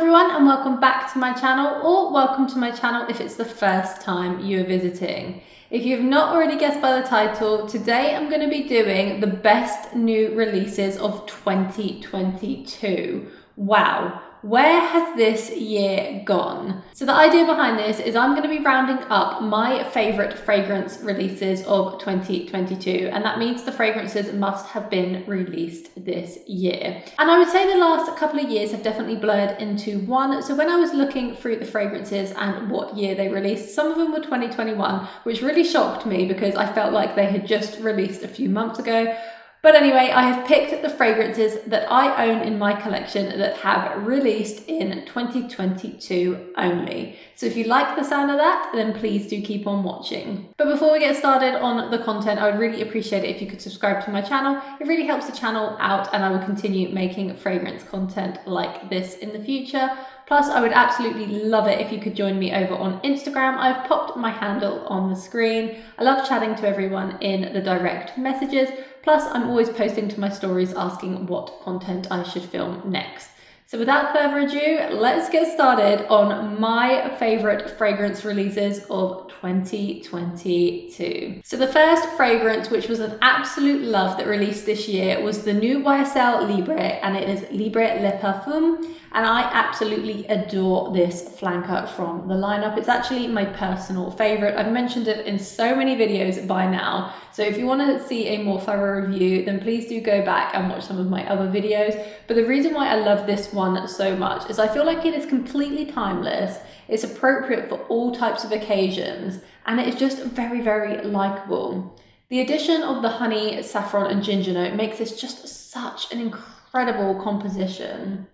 everyone, and welcome back to my channel, or welcome to my channel if it's the first time you're visiting. If you have not already guessed by the title, today I'm going to be doing the best new releases of 2022. Wow, where has this year gone? So the idea behind this is I'm going to be rounding up my favorite fragrance releases of 2022, and that means the fragrances must have been released this year. And I would say the last couple of years have definitely blurred into one. So when I was looking through the fragrances and what year they released, some of them were 2021, which really shocked me because I felt like they had just released a few months ago. But anyway, I have picked the fragrances that I own in my collection that have released in 2022 only. So if you like the sound of that, then please do keep on watching. But before we get started on the content, I would really appreciate it if you could subscribe to my channel. It really helps the channel out, and I will continue making fragrance content like this in the future. Plus, I would absolutely love it if you could join me over on Instagram. I've popped my handle on the screen. I love chatting to everyone in the direct messages. Plus, I'm always posting to my stories asking what content I should film next. So without further ado, let's get started on my favorite fragrance releases of 2022. So the first fragrance, which was an absolute love that released this year, was the new YSL LIBRE, and it is LIBRE Le Parfum. And I absolutely adore this flanker from the lineup. It's actually my personal favorite. I've mentioned it in so many videos by now. So if you want to see a more thorough review, then please do go back and watch some of my other videos. But the reason why I love this one so much is I feel like it is completely timeless. It's appropriate for all types of occasions, and it is just very, very likable. The addition of the honey, saffron, and ginger note makes this just such an incredible composition.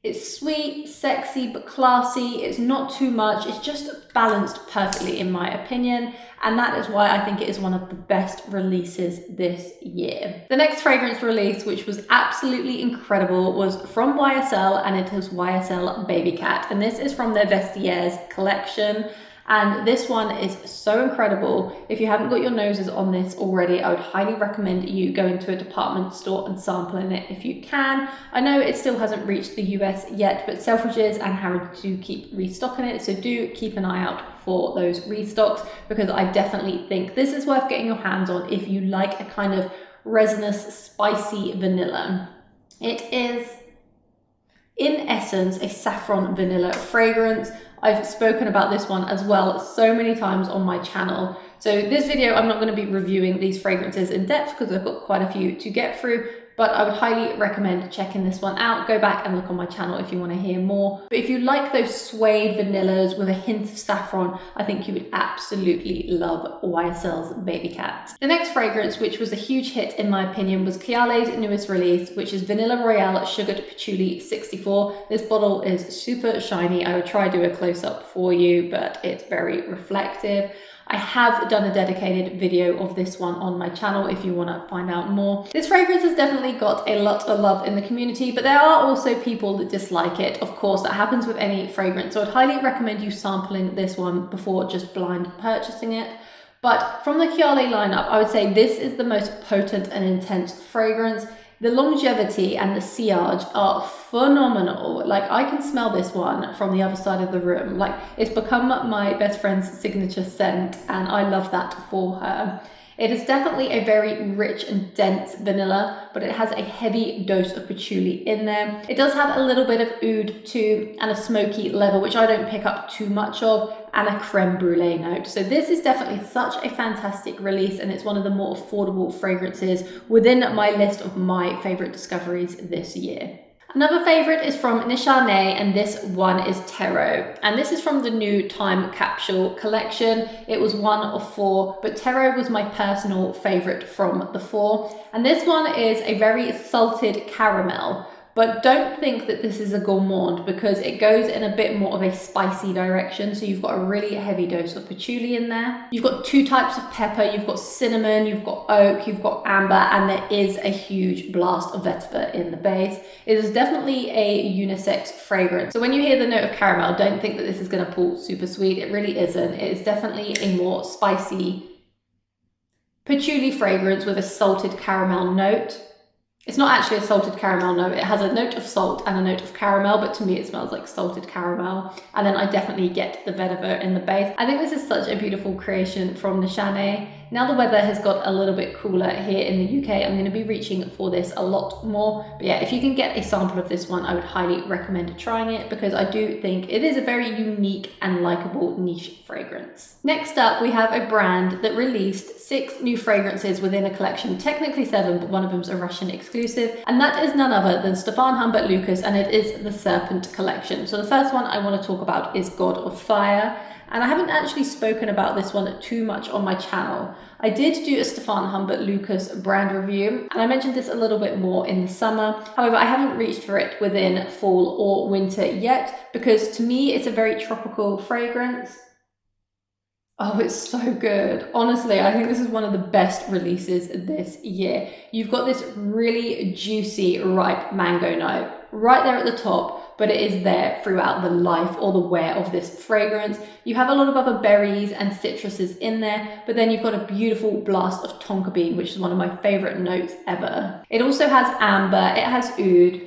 It's sweet, sexy, but classy. It's not too much. It's just balanced perfectly in my opinion. And that is why I think it is one of the best releases this year. The next fragrance release, which was absolutely incredible, was from YSL, and it is YSL Babycat. And this is from their Vestiaires collection. And this one is so incredible. If you haven't got your noses on this already, I would highly recommend you going to a department store and sampling it if you can. I know it still hasn't reached the US yet, but Selfridges and Harrods do keep restocking it. So do keep an eye out for those restocks, because I definitely think this is worth getting your hands on if you like a kind of resinous, spicy vanilla. It is, in essence, a saffron vanilla fragrance. I've spoken about this one as well so many times on my channel. So this video, I'm not going to be reviewing these fragrances in depth because I've got quite a few to get through, but I would highly recommend checking this one out. Go back and look on my channel if you want to hear more. But if you like those suede vanillas with a hint of saffron, I think you would absolutely love YSL's Babycat. The next fragrance, which was a huge hit in my opinion, was Kayali's newest release, which is Vanilla Royale Sugared Patchouli 64. This bottle is super shiny. I would try to do a close-up for you, but it's very reflective. I have done a dedicated video of this one on my channel if you want to find out more. This fragrance has definitely got a lot of love in the community, but there are also people that dislike it. Of course, that happens with any fragrance, so I'd highly recommend you sampling this one before just blind purchasing it. But from the Kayali lineup, I would say this is the most potent and intense fragrance. The longevity and the sillage are phenomenal. Like, I can smell this one from the other side of the room. Like, it's become my best friend's signature scent, and I love that for her. It is definitely a very rich and dense vanilla, but it has a heavy dose of patchouli in there. It does have a little bit of oud too, and a smoky level, which I don't pick up too much of, and a creme brulee note. So this is definitely such a fantastic release, and it's one of the more affordable fragrances within my list of my favorite discoveries this year. Another favorite is from Nishane, and this one is Tero. And this is from the new Time Capsule collection. It was one of 4, but Tero was my personal favorite from the 4. And this one is a very salted caramel. But don't think that this is a gourmand, because it goes in a bit more of a spicy direction. So you've got a really heavy dose of patchouli in there. You've got 2 types of pepper. You've got cinnamon, you've got oak, you've got amber, and there is a huge blast of vetiver in the base. It is definitely a unisex fragrance. So when you hear the note of caramel, don't think that this is going to pull super sweet. It really isn't. It is definitely a more spicy patchouli fragrance with a salted caramel note. It's not actually a salted caramel note. It has a note of salt and a note of caramel, but to me it smells like salted caramel. And then I definitely get the vetiver in the base. I think this is such a beautiful creation from Nishane. Now the weather has got a little bit cooler here in the UK, I'm going to be reaching for this a lot more. But yeah, if you can get a sample of this one, I would highly recommend trying it because I do think it is a very unique and likable niche fragrance. Next up, we have a brand that released 6 new fragrances within a collection, technically 7, but one of them's a Russian exclusive, and that is none other than Stephane Humbert Lucas, and it is the Serpent collection. So the first one I want to talk about is God of Fire. And I haven't actually spoken about this one too much on my channel. I did do a Stephane Humbert Lucas brand review, and I mentioned this a little bit more in the summer. However, I haven't reached for it within fall or winter yet, because to me, it's a very tropical fragrance. Oh, it's so good. Honestly, I think this is one of the best releases this year. You've got this really juicy, ripe mango note right there at the top, but it is there throughout the life or the wear of this fragrance. You have a lot of other berries and citruses in there, but then you've got a beautiful blast of tonka bean, which is one of my favorite notes ever. It also has amber, it has oud,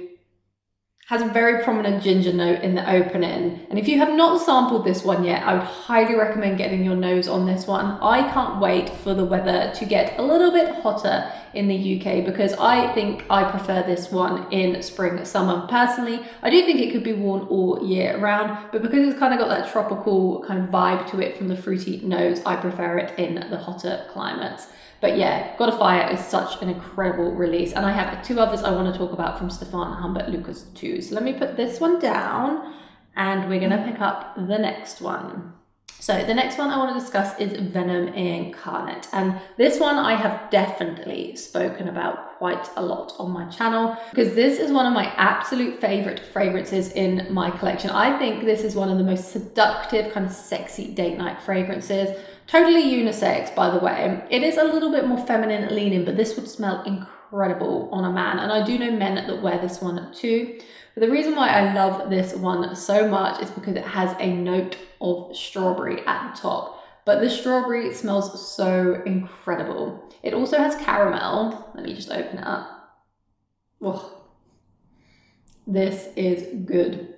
has a very prominent ginger note in the opening. And if you have not sampled this one yet, I would highly recommend getting your nose on this one. I can't wait for the weather to get a little bit hotter in the UK because I think I prefer this one in spring, summer. Personally, I do think it could be worn all year round, but because it's kind of got that tropical kind of vibe to it from the fruity nose, I prefer it in the hotter climates. But yeah, God of Fire is such an incredible release. And I have 2 others I want to talk about from Stephane Humbert Lucas too. So let me put this one down and we're going to pick up the next one. So the next one I want to discuss is Venom Incarnet. And this one I have definitely spoken about quite a lot on my channel because this is one of my absolute favorite fragrances in my collection. I think this is one of the most seductive, kind of sexy date night fragrances. Totally unisex, by the way. It is a little bit more feminine leaning, but this would smell incredible on a man. And I do know men that wear this one too. But the reason why I love this one so much is because it has a note of strawberry at the top. But the strawberry smells so incredible. It also has caramel. Let me just open it up. Oh, this is good.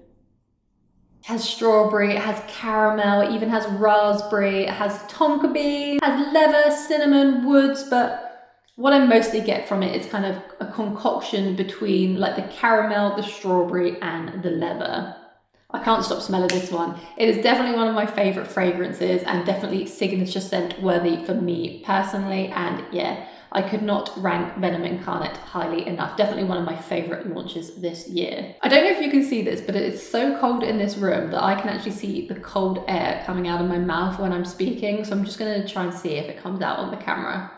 It has strawberry, it has caramel, it even has raspberry, it has tonka bean, it has leather, cinnamon, woods, but what I mostly get from it is kind of a concoction between like the caramel, the strawberry, and the leather. I can't stop smelling this one. It is definitely one of my favorite fragrances and definitely signature scent worthy for me personally. And yeah, I could not rank Venom Incarnet highly enough. Definitely one of my favorite launches this year. I don't know if you can see this, but it is so cold in this room that I can actually see the cold air coming out of my mouth when I'm speaking. So I'm just gonna try and see if it comes out on the camera.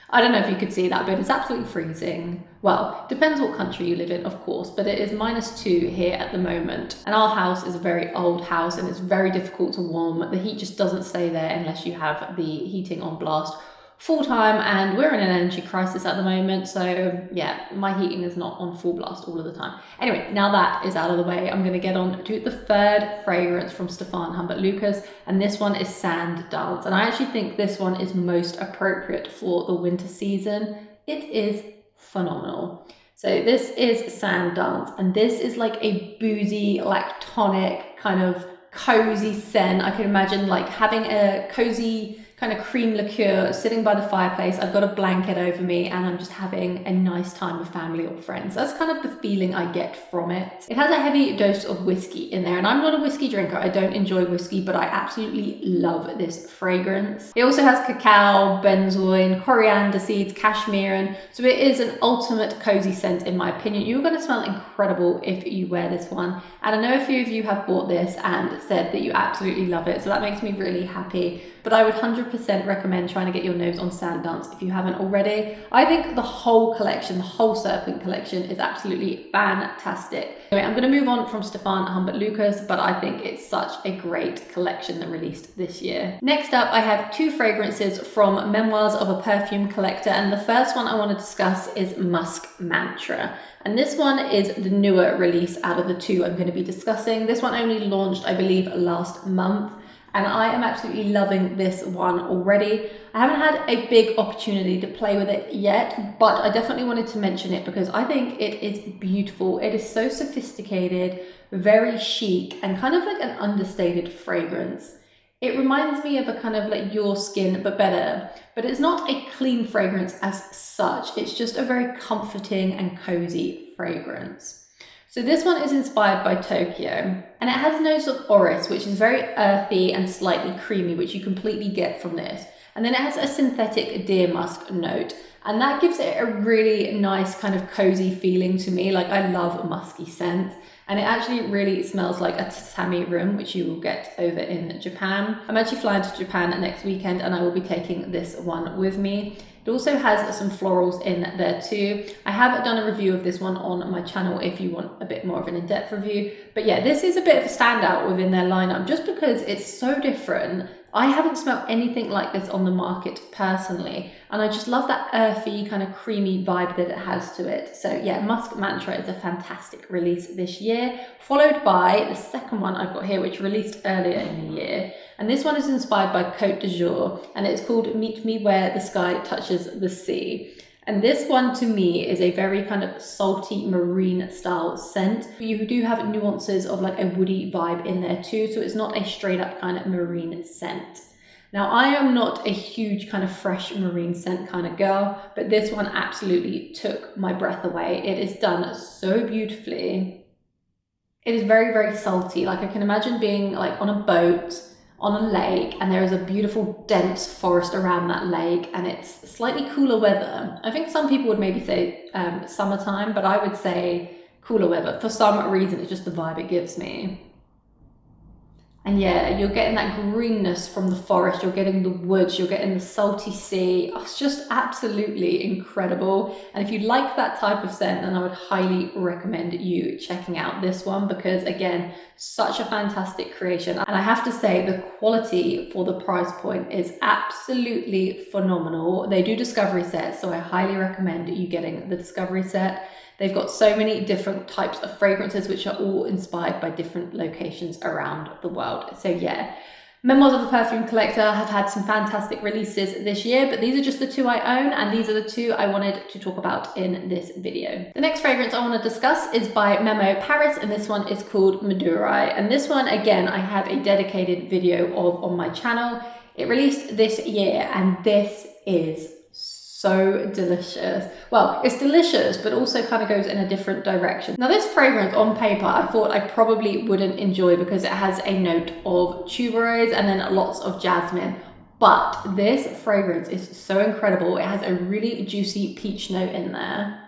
I don't know if you could see that, but it's absolutely freezing. Well, depends what country you live in, of course, but it is -2 here at the moment. And our house is a very old house and it's very difficult to warm. The heat just doesn't stay there unless you have the heating on blast full time, and we're in an energy crisis at the moment, so yeah, my heating is not on full blast all of the time. Anyway, now that is out of the way, I'm going to get on to the 3rd fragrance from Stephane Humbert Lucas, and this one is Sand Dance, and I actually think this one is most appropriate for the winter season. It is phenomenal. So this is Sand Dance, and this is like a boozy, lactonic, kind of cozy scent. I can imagine like having a cozy kind of cream liqueur sitting by the fireplace. I've got a blanket over me and I'm just having a nice time with family or friends. That's kind of the feeling I get from it. It has a heavy dose of whiskey in there, and I'm not a whiskey drinker. I don't enjoy whiskey, but I absolutely love this fragrance. It also has cacao, benzoin, coriander seeds, cashmere, and so it is an ultimate cozy scent in my opinion. You're going to smell incredible if you wear this one. And I know a few of you have bought this and said that you absolutely love it, so that makes me really happy. But I would 100% recommend trying to get your nose on Sand Dance if you haven't already. I think the whole collection, the whole Serpent collection, is absolutely fantastic. Anyway, I'm going to move on from Stephane Humbert Lucas, but I think it's such a great collection that released this year. Next up, I have 2 fragrances from Memoirs of a Perfume Collector, and the first one I want to discuss is Musk Mantra. And this one is the newer release out of the 2 I'm going to be discussing. This one only launched, I believe, last month. and I am absolutely loving this one already. I haven't had a big opportunity to play with it yet, but I definitely wanted to mention it because I think it is beautiful. It is so sophisticated, very chic, and kind of like an understated fragrance. It reminds me of a kind of like Your Skin, but better. But it's not a clean fragrance as such. It's just a very comforting and cozy fragrance. So this one is inspired by Tokyo, and it has notes of orris, which is very earthy and slightly creamy, which you completely get from this. And then it has a synthetic deer musk note, and that gives it a really nice kind of cozy feeling to me. Like, I love musky scents. And it actually really smells like a tatami room, which you will get over in Japan. I'm actually flying to Japan next weekend and I will be taking this one with me. It also has some florals in there too. I have done a review of this one on my channel if you want a bit more of an in-depth review. But yeah, this is a bit of a standout within their lineup just because it's so different. I haven't smelled anything like this on the market personally, and I just love that earthy kind of creamy vibe that it has to it. So yeah, Musk Mantra is a fantastic release this year, followed by the second one I've got here, which released earlier in the year. And this one is inspired by Côte d'Azur, and it's called Meet Me Where the Sky Touches the Sea. And this one to me is a very kind of salty marine style scent. You do have nuances of like a woody vibe in there too, so it's not a straight up kind of marine scent. Now, I am not a huge kind of fresh marine scent kind of girl, but this one absolutely took my breath away. It is done so beautifully. It is very, very salty. Like, I can imagine being like on a boat on a lake, and there is a beautiful dense forest around that lake, and it's slightly cooler weather. I think some people would maybe say summertime, but I would say cooler weather. For some reason, it's just the vibe it gives me. And yeah, you're getting that greenness from the forest, you're getting the woods, you're getting the salty sea. Oh, it's just absolutely incredible. And if you like that type of scent, then I would highly recommend you checking out this one because, again, such a fantastic creation. And I have to say, the quality for the price point is absolutely phenomenal. They do discovery sets, so I highly recommend you getting the discovery set. They've got so many different types of fragrances, which are all inspired by different locations around the world. So yeah, Memoirs of a Perfume Collector have had some fantastic releases this year, but these are just the two I own, and these are the two I wanted to talk about in this video. The next fragrance I want to discuss is by Memo Paris, and this one is called Madurai. And this one, again, I have a dedicated video of on my channel. It released this year, and this is so delicious. Well, it's delicious, but also kind of goes in a different direction. Now, this fragrance on paper, I thought I probably wouldn't enjoy because it has a note of tuberose and then lots of jasmine. But this fragrance is so incredible. It has a really juicy peach note in there.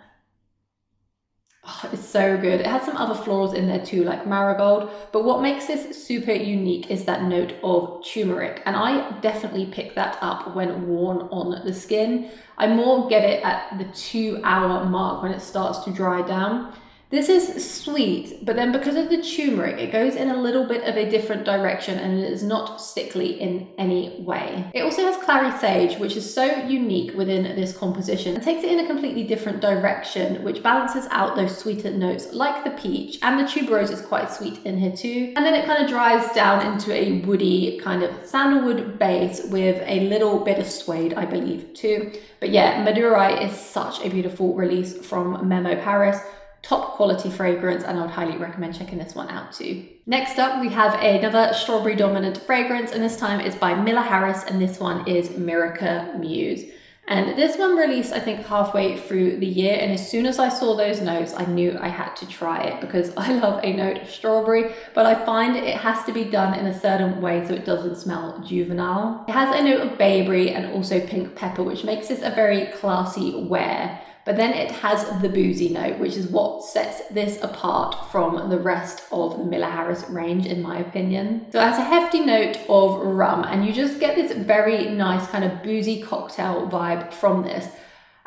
Oh, it's so good. It has some other florals in there too, like marigold. But what makes this super unique is that note of turmeric. And I definitely pick that up when worn on the skin. I more get it at the 2-hour mark when it starts to dry down. This is sweet, but then because of the turmeric, it goes in a little bit of a different direction and it is not sickly in any way. It also has clary sage, which is so unique within this composition and takes it in a completely different direction, which balances out those sweeter notes like the peach, and the tuberose is quite sweet in here too. And then it kind of dries down into a woody kind of sandalwood base with a little bit of suede, I believe too. But yeah, Madurai is such a beautiful release from Memo Paris. Top quality fragrance, and I would highly recommend checking this one out too. Next up, we have another strawberry dominant fragrance, and this time it's by Miller Harris, and this one is Myrica Muse. And this one released, I think, halfway through the year, and as soon as I saw those notes, I knew I had to try it because I love a note of strawberry, but I find it has to be done in a certain way so it doesn't smell juvenile. It has a note of bayberry and also pink pepper, which makes this a very classy wear. But then it has the boozy note, which is what sets this apart from the rest of the Miller Harris range, in my opinion. So it has a hefty note of rum, and you just get this very nice kind of boozy cocktail vibe from this.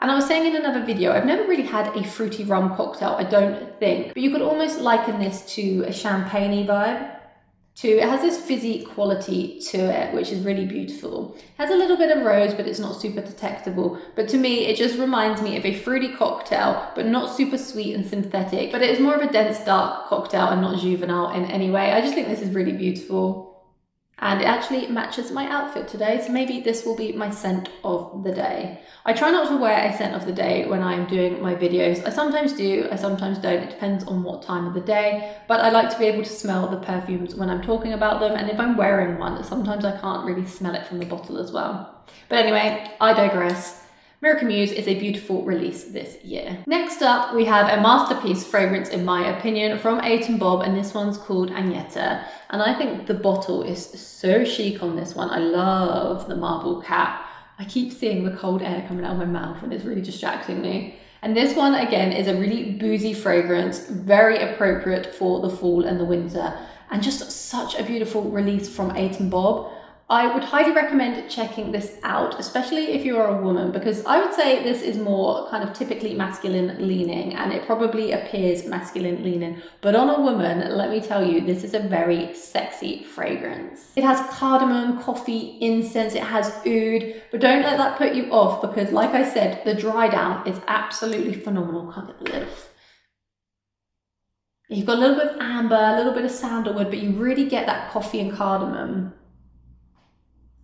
And I was saying in another video, I've never really had a fruity rum cocktail, I don't think, but you could almost liken this to a champagne-y vibe. It has this fizzy quality to it, which is really beautiful. It has a little bit of rose, but it's not super detectable. But to me, it just reminds me of a fruity cocktail, but not super sweet and synthetic. But it is more of a dense, dark cocktail and not juvenile in any way. I just think this is really beautiful. and it actually matches my outfit today, so maybe this will be my scent of the day. I try not to wear a scent of the day when I'm doing my videos. I sometimes do, I sometimes don't. It depends on what time of the day, but I like to be able to smell the perfumes when I'm talking about them, and if I'm wearing one, sometimes I can't really smell it from the bottle as well. But anyway, I digress. Myrica Muse is a beautiful release this year. Next up, we have a masterpiece fragrance, in my opinion, from Bob, and this one's called Agneta. And I think the bottle is so chic on this one. I love the marble cap. I keep seeing the cold air coming out of my mouth and it's really distracting me. And this one, again, is a really boozy fragrance, very appropriate for the fall and the winter, and just such a beautiful release from Bob. I would highly recommend checking this out, especially if you are a woman, because I would say this is more kind of typically masculine leaning, and it probably appears masculine leaning, but on a woman, let me tell you, this is a very sexy fragrance. It has cardamom, coffee, incense, it has oud, but don't let that put you off, because like I said, the dry down is absolutely phenomenal. Can't get the lid off. You've got a little bit of amber, a little bit of sandalwood, but you really get that coffee and cardamom.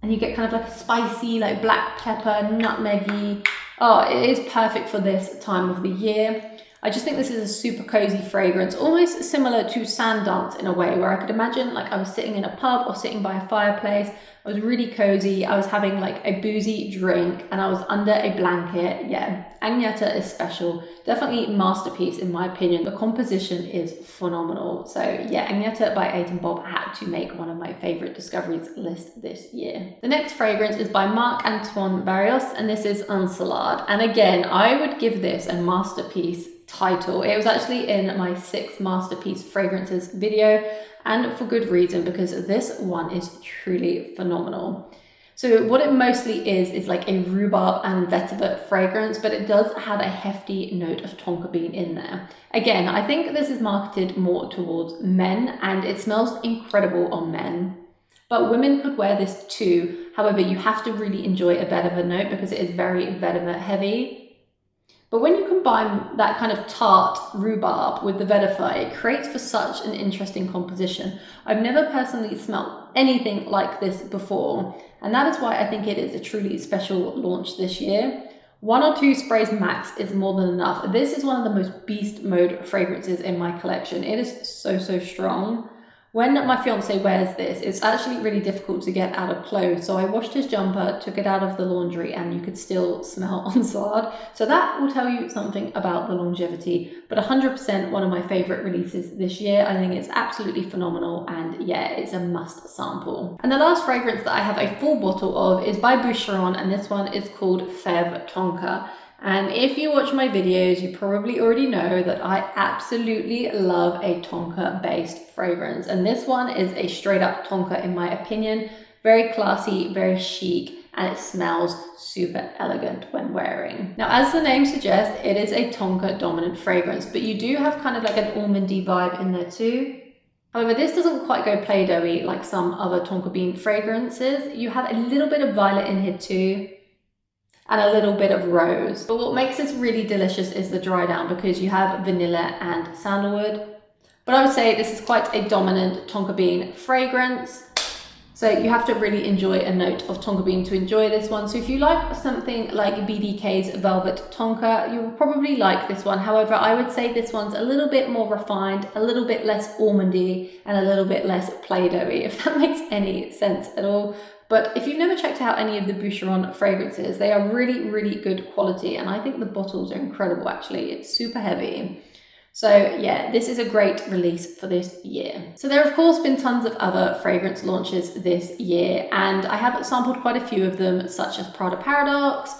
And you get kind of like a spicy, like black pepper, nutmeggy. Oh, it is perfect for this time of the year. I just think this is a super cozy fragrance, almost similar to Sand Dance in a way, where I could imagine like I was sitting in a pub or sitting by a fireplace. I was really cozy. I was having like a boozy drink and I was under a blanket. Yeah, Agneta is special. Definitely masterpiece in my opinion. The composition is phenomenal. So yeah, Agneta by Bob had to make one of my favorite discoveries list this year. The next fragrance is by Marc-Antoine Barrios, and this is Encelade. And again, I would give this a masterpiece title. It was actually in my 6 masterpiece fragrances video, and for good reason, because this one is truly phenomenal. So what it mostly is like a rhubarb and vetiver fragrance, but it does have a hefty note of tonka bean in there. Again, I think this is marketed more towards men, and it smells incredible on men, but women could wear this too. However, you have to really enjoy a vetiver note because it is very vetiver heavy. But when you combine that kind of tart rhubarb with the vetiver, it creates for such an interesting composition. I've never personally smelled anything like this before, and that is why I think it is a truly special launch this year. 1 or 2 sprays max is more than enough. This is one of the most beast mode fragrances in my collection. It is so strong. When my fiance wears this, it's actually really difficult to get out of clothes. So I washed his jumper, took it out of the laundry, and you could still smell Encelade. So that will tell you something about the longevity, but 100% one of my favorite releases this year. I think it's absolutely phenomenal, and yeah, it's a must sample. And the last fragrance that I have a full bottle of is by Boucheron, and this one is called Feve Tonka. And if you watch my videos, you probably already know that I absolutely love a Tonka based fragrance. And this one is a straight up Tonka in my opinion. Very classy, very chic, and it smells super elegant when wearing. Now, as the name suggests, it is a Tonka dominant fragrance, but you do have kind of like an almondy vibe in there too. However, this doesn't quite go Play-Doh-y like some other Tonka bean fragrances. You have a little bit of violet in here too, and a little bit of rose. But what makes this really delicious is the dry down, because you have vanilla and sandalwood. But I would say this is quite a dominant Tonka bean fragrance. So you have to really enjoy a note of Tonka bean to enjoy this one. So if you like something like BDK's Velvet Tonka, you will probably like this one. However, I would say this one's a little bit more refined, a little bit less almondy, and a little bit less Play-Doh-y, if that makes any sense at all. But if you've never checked out any of the Boucheron fragrances, they are really good quality, and I think the bottles are incredible actually. It's super heavy. So yeah, this is a great release for this year. So there have of course been tons of other fragrance launches this year, and I have sampled quite a few of them, such as Prada Paradox,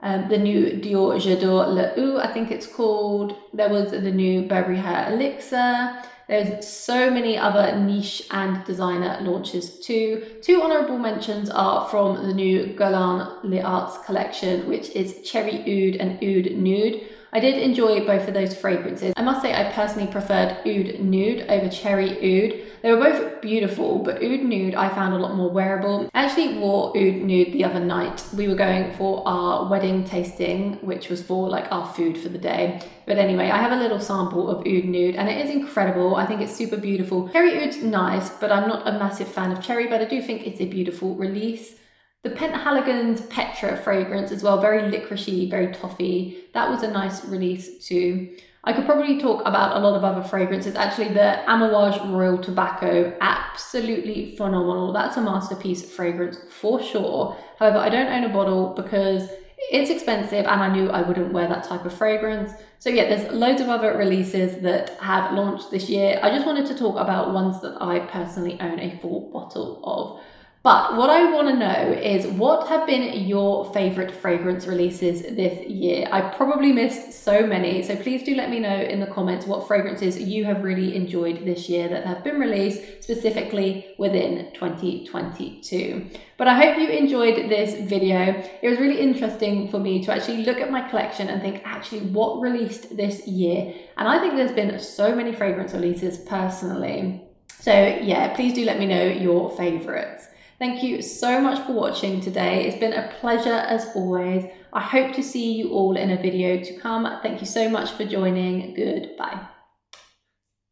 the new Dior J'adore Le Ou, I think it's called. There was the new Burberry Hair Elixir. There's so many other niche and designer launches too. 2 honorable mentions are from the new Guerlain Les Arts collection, which is Cherry Oud and Oud Nude. I did enjoy both of those fragrances. I must say I personally preferred Oud Nude over Cherry Oud. They were both beautiful, but Oud Nude I found a lot more wearable. I actually wore Oud Nude the other night. We were going for our wedding tasting, which was for like our food for the day. But anyway, I have a little sample of Oud Nude and it is incredible. I think it's super beautiful. Cherry Oud's nice, but I'm not a massive fan of cherry, but I do think it's a beautiful release. The Penhaligon's Petra fragrance as well, very licoricey, very toffee. That was a nice release too. I could probably talk about a lot of other fragrances. Actually, the Amouage Royal Tobacco, absolutely phenomenal. That's a masterpiece fragrance for sure. However, I don't own a bottle because it's expensive and I knew I wouldn't wear that type of fragrance. So yeah, there's loads of other releases that have launched this year. I just wanted to talk about ones that I personally own a full bottle of. But what I want to know is what have been your favorite fragrance releases this year? I probably missed so many, so please do let me know in the comments what fragrances you have really enjoyed this year that have been released specifically within 2022. But I hope you enjoyed this video. It was really interesting for me to actually look at my collection and think actually what released this year. And I think there's been so many fragrance releases personally. So yeah, please do let me know your favorites. Thank you so much for watching today. It's been a pleasure as always. I hope to see you all in a video to come. Thank you so much for joining. Goodbye.